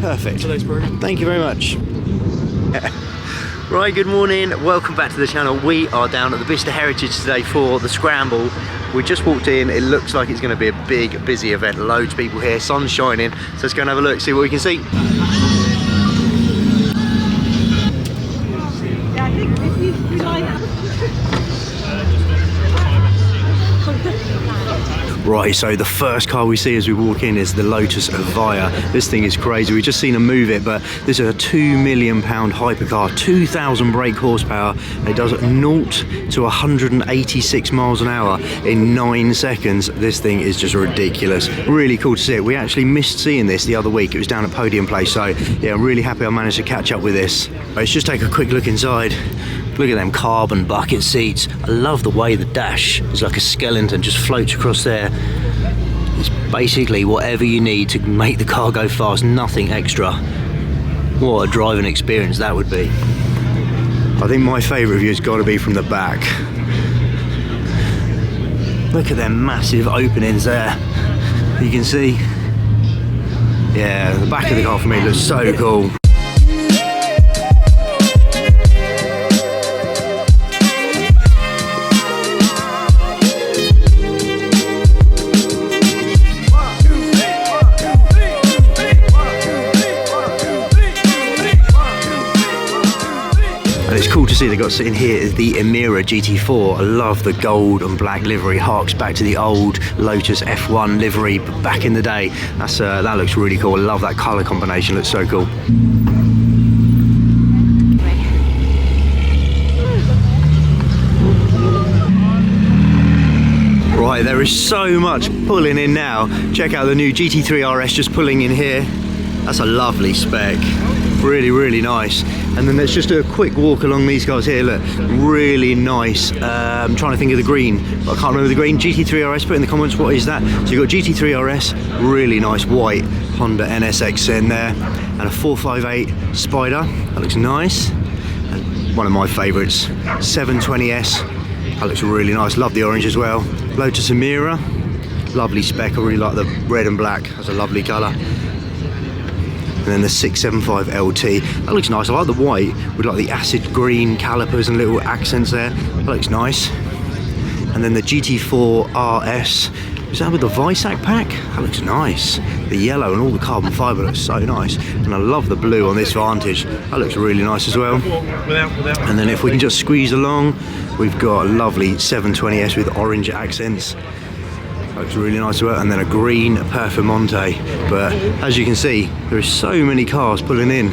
Perfect. Thank you very much. Right, good morning, welcome back to the channel. We are down at the Bicester Heritage today for the Scramble. We just walked in, it looks like it's going to be a big, busy event. Loads of people here, sun's shining, so let's go and have a look, see what we can see. Right, so the first car we see as we walk in is the Lotus Evija. This thing is crazy. We've just seen them move it, but this is a £2 million hypercar, 2,000 brake horsepower. It does 0 to 186 miles an hour in 9 seconds. This thing is just ridiculous. Really cool to see it. We actually missed seeing this the other week. It was down at Podium Place, so yeah, I'm really happy I managed to catch up with this. Let's just take a quick look inside. Look at them carbon bucket seats. I love the way the dash is like a skeleton, just floats across there. It's basically whatever you need to make the car go fast, nothing extra. What a driving experience that would be. I think my favourite view has got to be from the back. Look at them massive openings there. You can see. Yeah, the back of the car for me looks so cool. It's cool to see they got sitting here is the Emira GT4. I love the gold and black livery, harks back to the old Lotus F1 livery back in the day. That looks really cool. I love that colour combination, looks so cool. Right, there is so much pulling in now. Check out the new GT3 RS just pulling in here. That's a lovely spec. Really, really nice. And then let's just do a quick walk along these guys here. Look, really nice. I'm trying to think of the green, but I can't remember the green. GT3 RS, put in the comments what is that. So you've got GT3 RS, really nice white Honda NSX in there, and a 458 Spider. That looks nice. And one of my favourites, 720S. That looks really nice. Love the orange as well. Lotus Emira, lovely spec. I really like the red and black. That's a lovely colour. And then the 675 LT, that looks nice. I like the white with like the acid green calipers and little accents there. That looks nice. And then the GT4 RS, is that with the Visac pack? That looks nice. The yellow and all the carbon fibre looks so nice. And I love the blue on this Vantage. That looks really nice as well. And then if we can just squeeze along, we've got a lovely 720S with orange accents. Looks really nice as well, and then a green Performante. But as you can see, there are so many cars pulling in.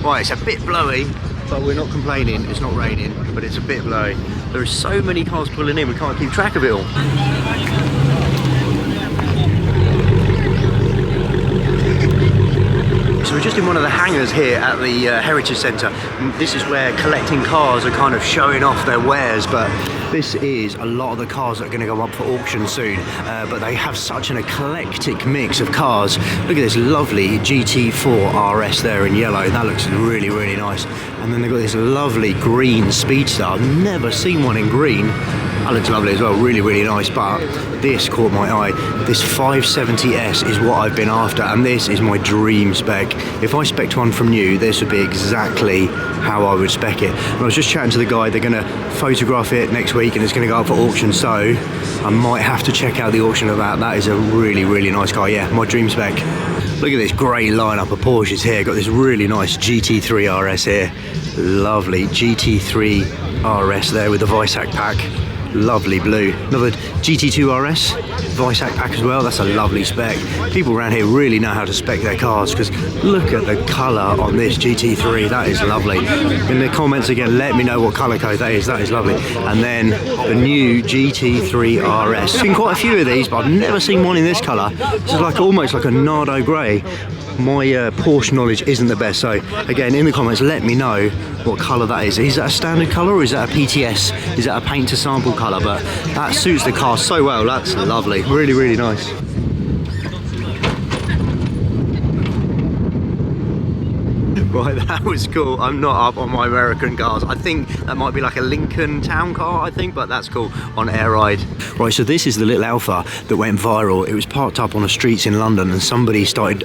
Right, it's a bit blowy, but we're not complaining. It's not raining, but it's a bit blowy. There are so many cars pulling in, we can't keep track of it all. So we're just in one of the hangars here at the Heritage Centre. This is where collecting cars are kind of showing off their wares, but this is a lot of the cars that are going to go up for auction soon. But they have such an eclectic mix of cars. Look at this lovely GT4 RS there in yellow. That looks really, really nice. And then they've got this lovely green Speedster. I've never seen one in green. That looks lovely as well, really, really nice. But this caught my eye. This 570S is what I've been after, and this is my dream spec. If I spec'd one from new, this would be exactly how I would spec it. And I was just chatting to the guy, they're going to photograph it next week and it's going to go up for auction, so I might have to check out the auction of that. That is a really, really nice car. Yeah, my dream spec. Look at this great lineup of Porsches here. Got this really nice GT3 RS here. Lovely GT3 RS there with the Visac pack. Lovely blue. Another GT2 RS, Visac pack as well. That's a lovely spec. People around here really know how to spec their cars, because look at the colour on this GT3. That is lovely. In the comments again, let me know what colour code that is. That is lovely. And then the new GT3 RS. I've seen quite a few of these, but I've never seen one in this colour. This is like almost like a Nardo grey. My Porsche knowledge isn't the best, so again in the comments let me know what colour that is. Is that a standard colour or is that a PTS? Is that a paint to sample colour? But that suits the car so well. That's lovely. Really, really nice. Right, that was cool. I'm not up on my American cars. I think that might be like a Lincoln town car, I think, but that's cool on air ride. Right, so this is the little Alpha that went viral. It was parked up on the streets in London, and somebody started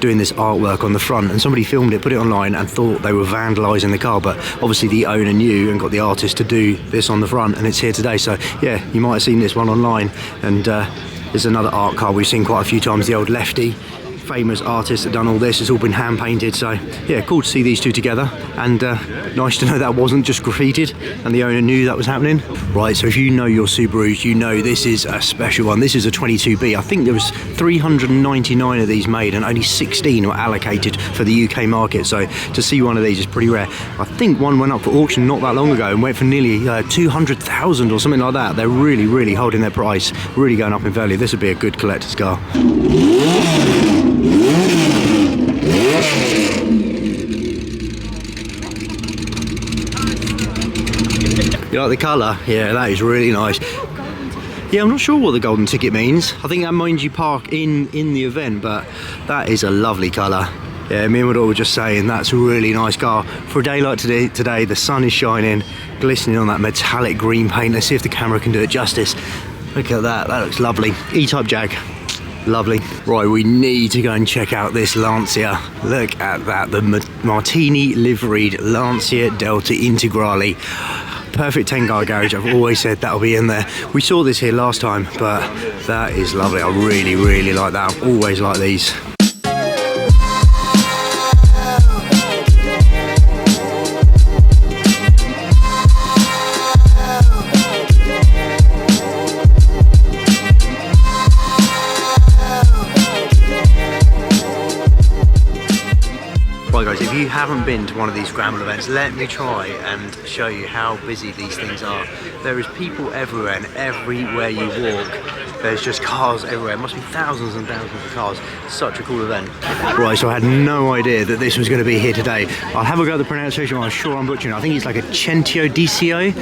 doing this artwork on the front, and somebody filmed it, put it online, and thought they were vandalising the car, but obviously the owner knew and got the artist to do this on the front, and it's here today. So yeah, you might have seen this one online, and there's another art car we've seen quite a few times, the old Lefty. Famous artists that done all this. It's all been hand painted, so yeah, cool to see these two together, and nice to know that wasn't just graffitied and the owner knew that was happening. Right, so if you know your Subarus, you know this is a special one. This is a 22B. I think there was 399 of these made and only 16 were allocated for the UK market, so to see one of these is pretty rare. I think one went up for auction not that long ago and went for nearly 200,000 or something like that. They're really holding their price, really going up in value. This would be a good collector's car. You like the colour? Yeah, that is really nice. Yeah, I'm not sure what the golden ticket means. I think that means you park in the event, but that is a lovely colour. Yeah, me and my daughter were just saying that's a really nice car. For a day like today, the sun is shining, glistening on that metallic green paint. Let's see if the camera can do it justice. Look at that, that looks lovely. E-Type Jag. Lovely. Right, we need to go and check out this Lancia. Look at that, the Martini liveried Lancia Delta Integrale. Perfect 10-car garage. I've always said that'll be in there. We saw this here last time, but that is lovely. I really like that. I've always liked these. Right guys, if you haven't been to one of these Scramble events, let me try and show you how busy these things are. There is people everywhere, and everywhere you walk, there's just cars everywhere. It must be thousands and thousands of cars. Such a cool event. Right, so I had no idea that this was going to be here today. I'll have a go at the pronunciation, I'm sure I'm butchering it. I think it's like a Centodieci,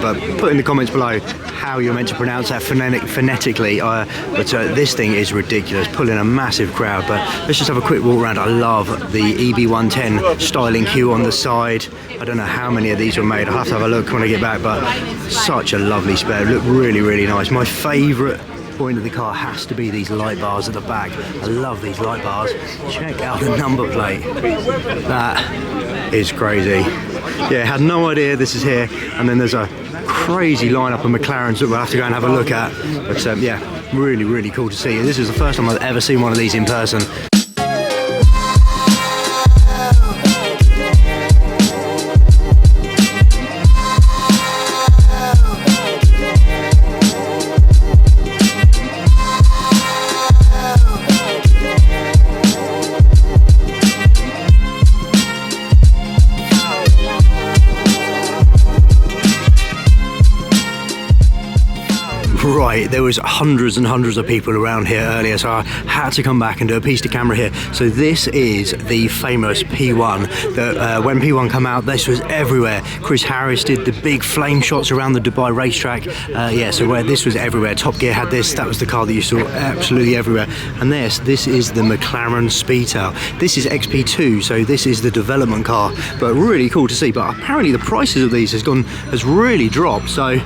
but put in the comments below how you're meant to pronounce that phonetically. But this thing is ridiculous, pulling a massive crowd. But let's just have a quick walk around. I love the EB110 styling hue on the side. I don't know how many of these were made. I'll have to have a look when I get back, but such a lovely spare. Look really nice. My favourite point of the car has to be these light bars at the back. I love these light bars. Check out the number plate. That is crazy. Yeah, had no idea this is here. And then there's a crazy lineup of McLarens that we'll have to go and have a look at. But yeah, really cool to see. This is the first time I've ever seen one of these in person. Right, there was hundreds and hundreds of people around here earlier, so I had to come back and do a piece to camera here. So this is the famous P1 that when P1 came out, this was everywhere. Chris Harris did the big flame shots around the Dubai racetrack. Yeah, so where this was everywhere. Top Gear had this. That was the car that you saw absolutely everywhere. And this is the McLaren Speedtail. This is XP2, so this is the development car, but really cool to see. But apparently the prices of these has really dropped. So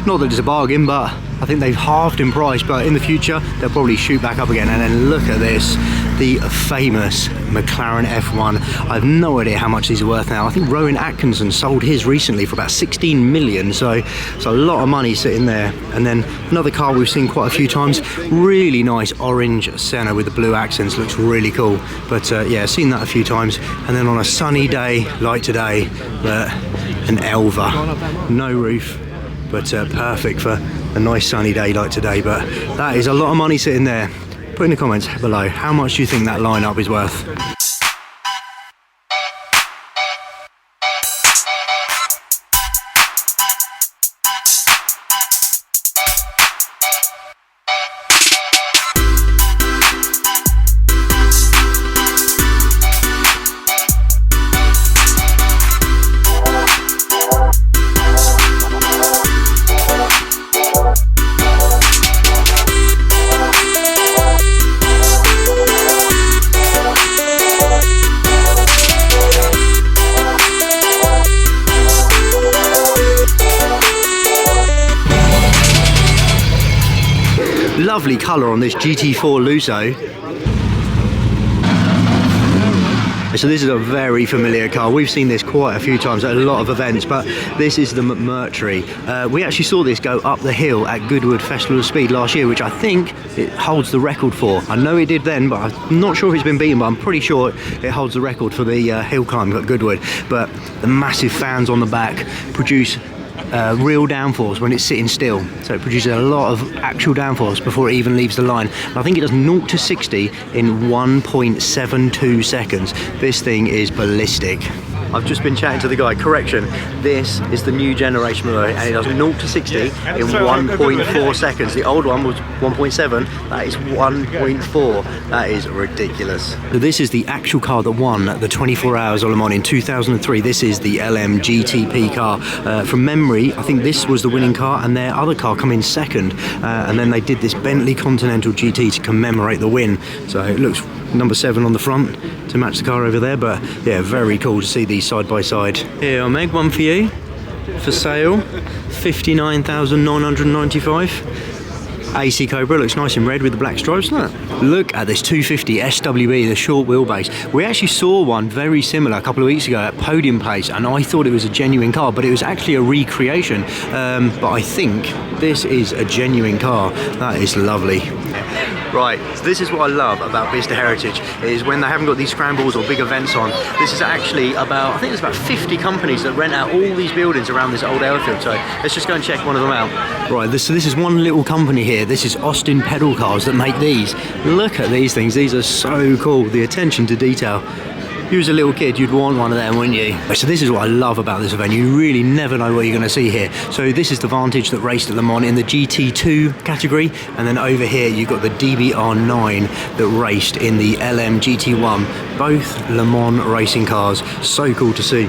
not that it's a bargain, but I think they've halved in price, but in the future they'll probably shoot back up again. And then look at this, the famous McLaren F1. I have no idea how much these are worth now. I think Rowan Atkinson sold his recently for about 16 million, so it's a lot of money sitting there. And then another car we've seen quite a few times, really nice orange Senna with the blue accents, looks really cool. But yeah, seen that a few times. And then on a sunny day like today, an Elva, no roof, but perfect for a nice sunny day like today. But that is a lot of money sitting there. Put in the comments below, how much do you think that lineup is worth? Lovely colour on this GT4 Lusso. So this is a very familiar car. We've seen this quite a few times at a lot of events, but this is the McMurtry. We actually saw this go up the hill at Goodwood Festival of Speed last year, which I think it holds the record for. I know it did then, but I'm not sure if it's been beaten, but I'm pretty sure it holds the record for the hill climb at Goodwood. But the massive fans on the back produce real downforce when it's sitting still, so it produces a lot of actual downforce before it even leaves the line. And I think it does 0 to 60 in 1.72 seconds. This thing is ballistic. I've just been chatting to the guy. Correction, this is the new generation mode, and it does 0 to 60 in 1.4 seconds. The old one was 1.7, that is 1.4. That is ridiculous. So this is the actual car that won the 24 Hours of Le Mans in 2003. This is the LM GTP car. From memory, I think this was the winning car, and their other car come in second. And then they did this Bentley Continental GT to commemorate the win. So it looks number 7 on the front to match the car over there, but yeah, very cool to see these side by side. Here, I'll make one for you for sale, 59,995. AC Cobra, looks nice in red with the black stripes. Look at this 250 SWE, the short wheelbase. We actually saw one very similar a couple of weeks ago at Podium Place, and I thought it was a genuine car, but it was actually a recreation. But I think this is a genuine car. That is lovely. Right, so this is what I love about Bicester Heritage, is when they haven't got these scrambles or big events on, this is actually about, I think there's about 50 companies that rent out all these buildings around this old airfield, so let's just go and check one of them out. Right, so this is one little company here. This is Austin Pedal Cars that make these. Look at these things, these are so cool, the attention to detail. If you was a little kid, you'd want one of them, wouldn't you? So this is what I love about this event. You really never know what you're going to see here. So this is the Vantage that raced at Le Mans in the GT2 category, and then over here you've got the DBR9 that raced in the LM GT1. Both Le Mans racing cars. So cool to see.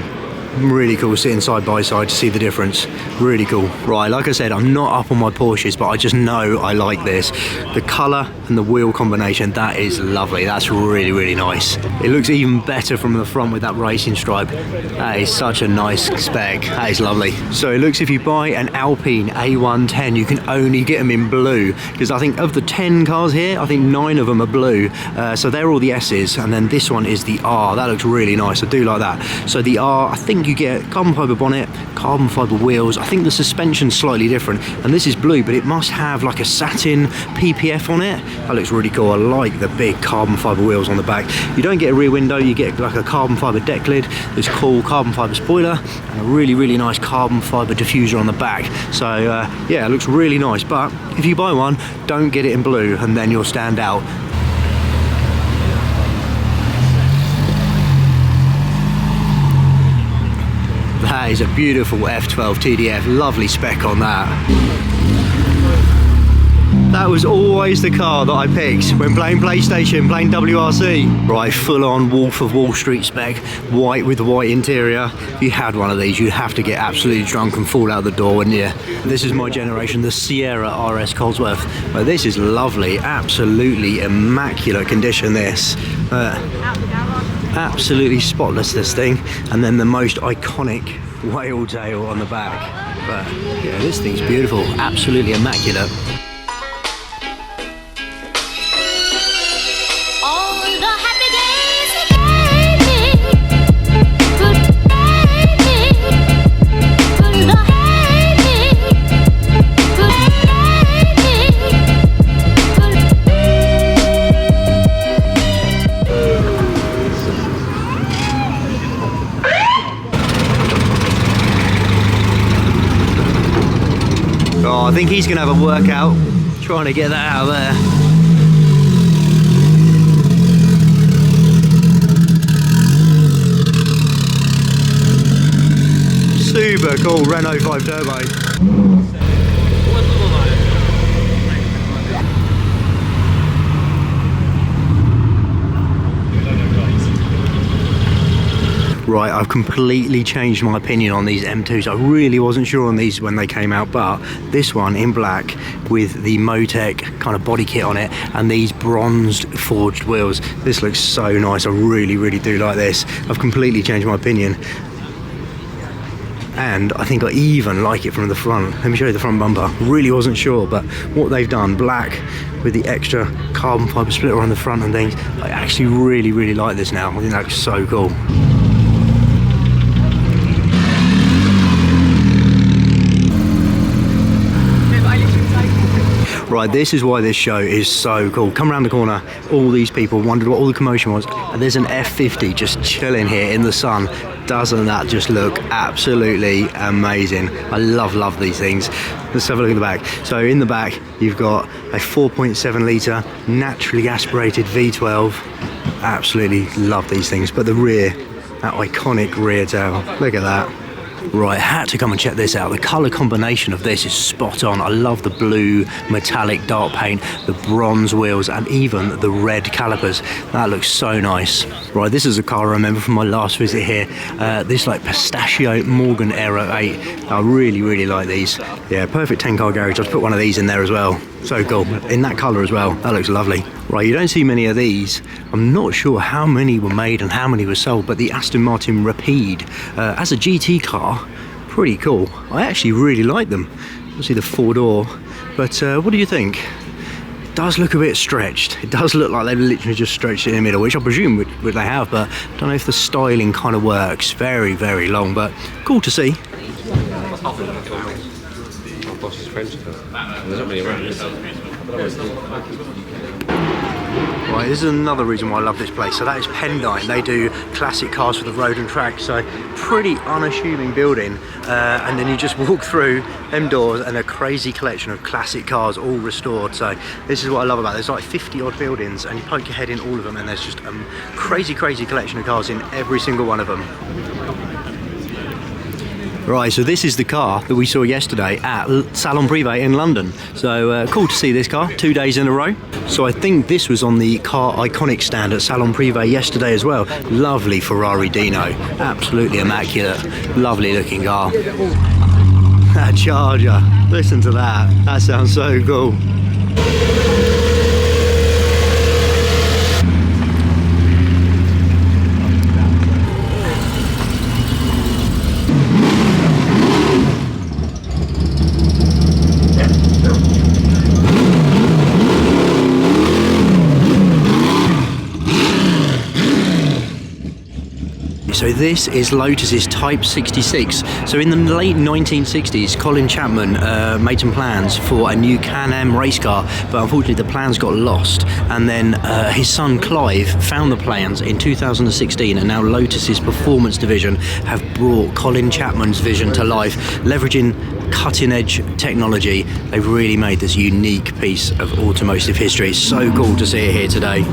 Really cool sitting side by side to see the difference. Really cool. Right, like I said, I'm not up on my Porsches, but I just know I like this. The colour and the wheel combination, that is lovely. That's really, really nice. It looks even better from the front with that racing stripe. That is such a nice spec. That is lovely. So it looks, if you buy an Alpine A110, you can only get them in blue, because I think of the 10 cars here, I think 9 of them are blue. So they're all the S's, and then this one is the R. That looks really nice. I do like that. So the R, I think you get carbon fibre bonnet, carbon fibre wheels. I think the suspension's slightly different, and this is blue, but it must have like a satin PPF on it. That looks really cool. I like the big carbon fibre wheels on the back. You don't get a rear window, you get like a carbon fibre deck lid, this cool carbon fibre spoiler, and a really, really nice carbon fibre diffuser on the back. So yeah, it looks really nice, but if you buy one, don't get it in blue, and then you'll stand out. That is a beautiful F12 TDF, lovely spec on that. That was always the car that I picked when playing PlayStation, playing WRC. Right, full on Wolf of Wall Street spec, white with the white interior. If you had one of these, you'd have to get absolutely drunk and fall out the door, wouldn't you? This is my generation, the Sierra RS Cosworth. But this is lovely, absolutely immaculate condition, this. Absolutely spotless, this thing. And then the most iconic whale tail on the back. But yeah, this thing's beautiful, absolutely immaculate. Oh, I think he's going to have a workout trying to get that out of there. Super cool Renault 5 Turbo. Right, I've completely changed my opinion on these M2s. I really wasn't sure on these when they came out, but this one in black with the Motec kind of body kit on it and these bronzed forged wheels. This looks so nice. I really, really do like this. I've completely changed my opinion. and I think I even like it from the front. Let me show you the front bumper. Really wasn't sure, but what they've done, black with the extra carbon fibre splitter on the front and things, I actually really like this now. I think that looks so cool. Right, this is why this show is so cool. Come around the corner, all these people wondered what all the commotion was, and there's an F50 just chilling here in the sun. Doesn't that just look absolutely amazing? I love these things. Let's have a look at the back. So in the back, you've got a 4.7 litre naturally aspirated V12. Absolutely love these things. But the rear, that iconic rear tail, look at that. Right, had to come and check this out. The colour combination of this is spot on. I love the blue metallic dark paint, the bronze wheels, and even the red calipers. That looks so nice. Right, this is a car I remember from my last visit here. This like pistachio Morgan Aero 8. I really like these. Yeah, perfect 10 car garage. I'll put one of these in there as well. So cool. In that colour as well. That looks lovely. Right, you don't see many of these. I'm not sure how many were made and how many were sold, but the Aston Martin Rapide, as a GT car, pretty cool. I actually really like them. Obviously the 4-door, but what do you think? It does look a bit stretched. It does look like they've literally just stretched it in the middle, which I presume would they have, but I don't know if the styling kind of works. Very long, but cool to see. Right, this is another reason why I love this place. So that is Pendine. They do classic cars for the road and track. So pretty unassuming building. And then you just walk through them doors and a crazy collection of classic cars all restored. So this is what I love about it. There's like 50 odd buildings and you poke your head in all of them and there's just a crazy collection of cars in every single one of them. Right, so this is the car that we saw yesterday at Salon Privé in London. So cool to see this car, 2 days in a row. So I think this was on the Car Iconic stand at Salon Privé yesterday as well. Lovely Ferrari Dino, absolutely immaculate, lovely looking car. That Charger, listen to that, that sounds so cool. So this is Lotus's Type 66. So in the late 1960s, Colin Chapman made some plans for a new Can-Am race car, but unfortunately the plans got lost. And then his son Clive found the plans in 2016, and now Lotus's performance division have brought Colin Chapman's vision to life, leveraging cutting-edge technology. They've really made this unique piece of automotive history. So cool to see it here today.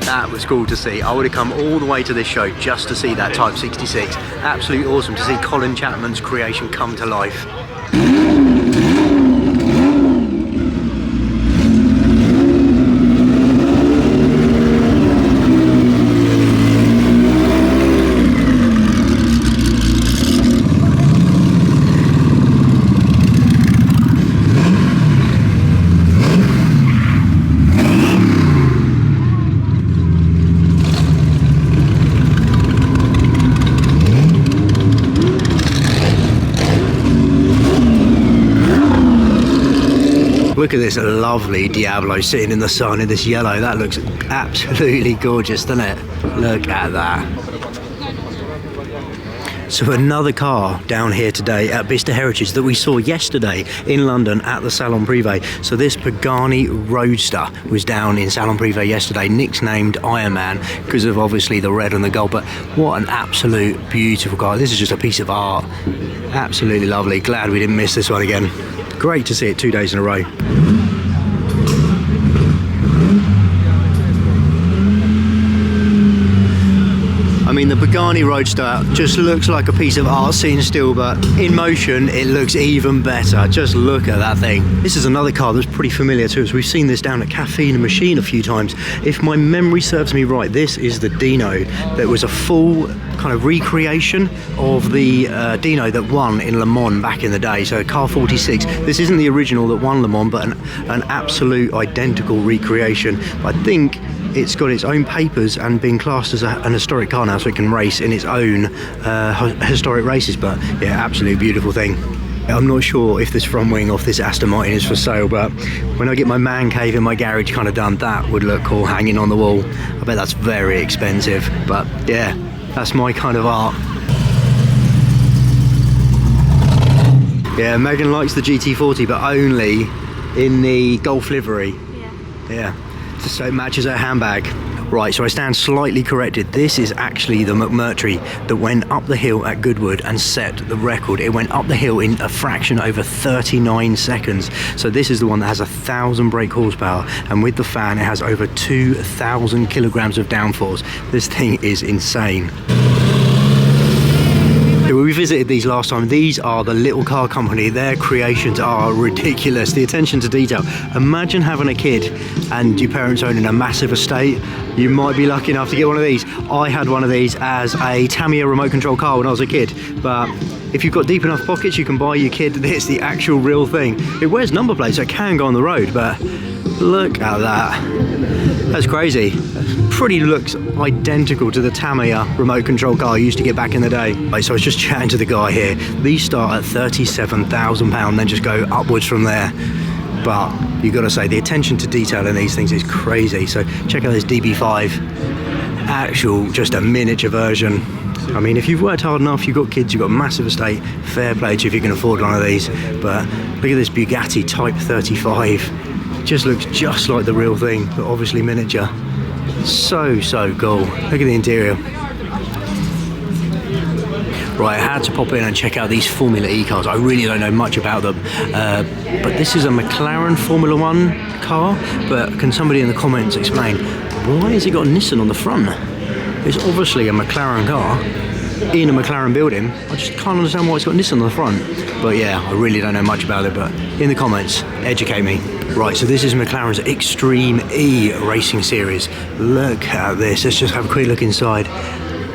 That was cool to see. I would have come all the way to this show just to see that Type 66. Absolutely awesome to see Colin Chapman's creation come to life. Look at this lovely Diablo sitting in the sun in this yellow. That looks absolutely gorgeous, doesn't it? Look at that. So another car down here today at Bicester Heritage that we saw yesterday in London at the Salon Privé. So this Pagani Roadster was down in Salon Privé yesterday, nicknamed Iron Man because of obviously the red and the gold, but what an absolute beautiful car. This is just a piece of art. Absolutely lovely. Glad we didn't miss this one again. Great to see it 2 days in a row. I mean, mean, the Bugatti Roadster just looks like a piece of art seen still, but in motion it looks even better. Just look at that thing. This is another car that's pretty familiar to us. We've seen this down at Caffeine and Machine a few times. If my memory serves me right, this is the Dino. That was a full kind of recreation of the Dino that won in Le Mans back in the day. So car 46. This isn't the original that won Le Mans, but an absolute identical recreation. I think it's got its own papers and being classed as an historic car now, so it can race in its own historic races. But yeah, absolutely beautiful thing. I'm not sure if this front wing off this Aston Martin is for sale, but when I get my man cave in my garage kind of done, that would look cool hanging on the wall. I bet that's very expensive, but yeah, that's my kind of art. Yeah, Megan likes the GT40, but only in the Golf livery. Yeah, so it matches her handbag. Right, so I stand slightly corrected. This is actually the McMurtry that went up the hill at Goodwood and set the record. It went up the hill in a fraction over 39 seconds. So this is the one that has 1,000 brake horsepower, and with the fan it has over 2,000 kilograms of downforce. This thing is insane. We visited these last time. These are the Little Car Company. Their creations are ridiculous. The attention to detail. Imagine having a kid and your parents owning a massive estate. You might be lucky enough to get one of these. I had one of these as a Tamiya remote control car when I was a kid, but if you've got deep enough pockets, you can buy your kid this, the actual real thing. It wears number plates, so it can go on the road, but look at that. That's crazy. Pretty looks identical to the Tamiya remote control car I used to get back in the day. Right, so I was just chatting to the guy here. These start at £37,000, then just go upwards from there. But you got to say, the attention to detail in these things is crazy. So check out this DB5, actual, just a miniature version. I mean, if you've worked hard enough, you've got kids, you've got a massive estate, fair play to you if you can afford one of these. But look at this Bugatti Type 35. Just looks just like the real thing, but obviously miniature. So cool. Look at the interior. Right, I had to pop in and check out these Formula E cars. I really don't know much about them, but this is a McLaren Formula 1 car. But can somebody in the comments explain, why has it got Nissan on the front? It's obviously a McLaren car in a McLaren building. I just can't understand why it's got Nissan on the front. But yeah, I really don't know much about it, but in the comments, educate me. Right, so this is McLaren's Extreme E Racing Series. Look at this. Let's just have a quick look inside.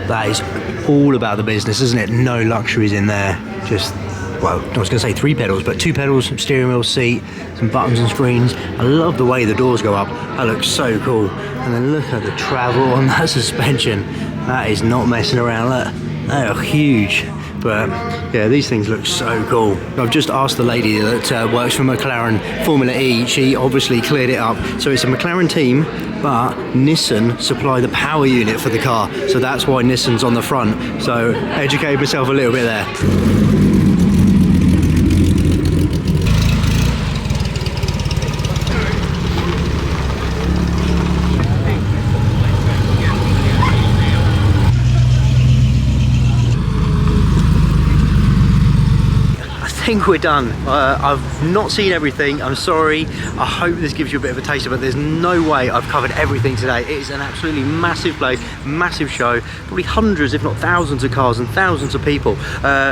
That is all about the business, isn't it? No luxuries in there. Just, well, I was going to say 3 pedals, but 2 pedals, some steering wheel, seat, some buttons and screens. I love the way the doors go up. That looks so cool. And then look at the travel on that suspension. That is not messing around. Look, they are huge. But yeah, these things look so cool. I've just asked the lady that works for McLaren Formula E. She obviously cleared it up. So it's a McLaren team, but Nissan supply the power unit for the car. So that's why Nissan's on the front. So educate myself a little bit there. I think we're done. I've not seen everything, I'm sorry. I hope this gives you a bit of a taste of it. There's no way I've covered everything today. It is an absolutely massive place, massive show, probably hundreds if not thousands of cars and thousands of people.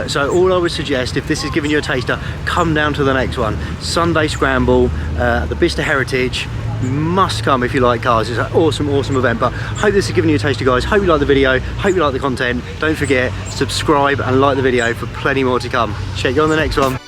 So all I would suggest, if this is giving you a taster, come down to the next one. Sunday Scramble, the Bicester Heritage. You must come if you like cars. It's an awesome event. But hope this has given you a taster, guys. Hope you like the video, hope you like the content. Don't forget, subscribe and like the video for plenty more to come. Check you on the next one.